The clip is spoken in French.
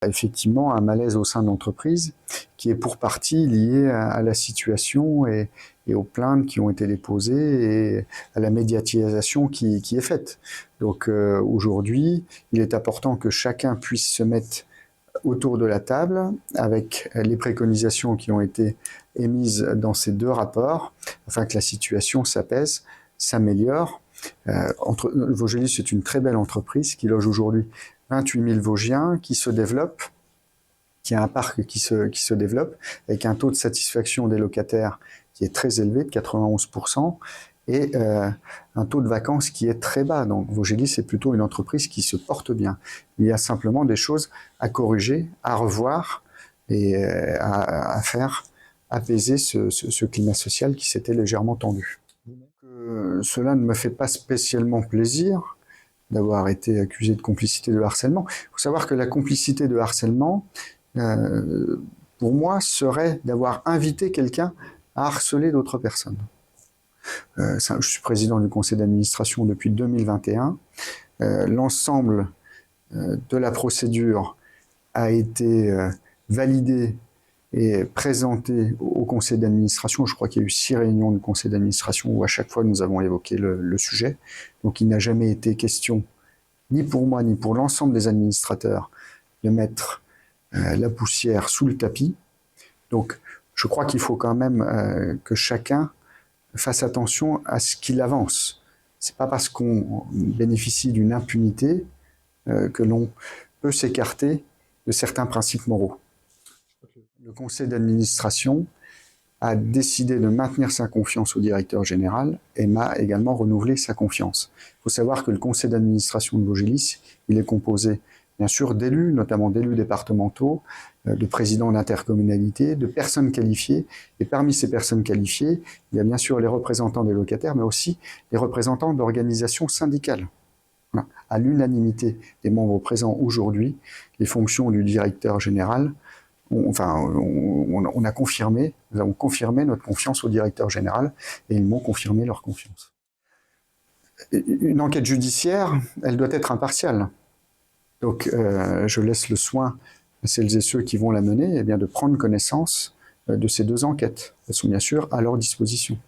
Effectivement, un malaise au sein de l'entreprise qui est pour partie lié à la situation et aux plaintes qui ont été déposées et à la médiatisation qui est faite. Donc aujourd'hui, il est important que chacun puisse se mettre autour de la table avec les préconisations qui ont été émises dans ces deux rapports afin que la situation s'apaise, s'améliore. Vogelis, c'est une très belle entreprise qui loge aujourd'hui 28 000 Vosgiens, qui se développe, qui a un parc qui se développe, avec un taux de satisfaction des locataires qui est très élevé, de 91%, et un taux de vacances qui est très bas. Donc Vogelis, c'est plutôt une entreprise qui se porte bien. Il y a simplement des choses à corriger, à revoir, et à faire apaiser ce climat social qui s'était légèrement tendu. Cela ne me fait pas spécialement plaisir d'avoir été accusé de complicité de harcèlement. Il faut savoir que la complicité de harcèlement, pour moi, serait d'avoir invité quelqu'un à harceler d'autres personnes. Je suis président du conseil d'administration depuis 2021. L'ensemble de la procédure a été validé et présenté au conseil d'administration. Je crois qu'il y a eu 6 réunions du conseil d'administration où à chaque fois nous avons évoqué le sujet. Donc il n'a jamais été question, ni pour moi ni pour l'ensemble des administrateurs, de mettre la poussière sous le tapis. Donc je crois qu'il faut quand même que chacun fasse attention à ce qu'il avance. C'est pas parce qu'on bénéficie d'une impunité que l'on peut s'écarter de certains principes moraux. Le conseil d'administration a décidé de maintenir sa confiance au directeur général et m'a également renouvelé sa confiance. Il faut savoir que le conseil d'administration de Vogelis, il est composé bien sûr d'élus, notamment d'élus départementaux, de présidents d'intercommunalités, de personnes qualifiées. Et parmi ces personnes qualifiées, il y a bien sûr les représentants des locataires, mais aussi les représentants d'organisations syndicales. Voilà. À l'unanimité des membres présents aujourd'hui, les fonctions du directeur général, nous avons confirmé notre confiance au directeur général et ils m'ont confirmé leur confiance. Une enquête judiciaire, elle doit être impartiale. Donc je laisse le soin à celles et ceux qui vont la mener de prendre connaissance de ces 2 enquêtes. Elles sont bien sûr à leur disposition.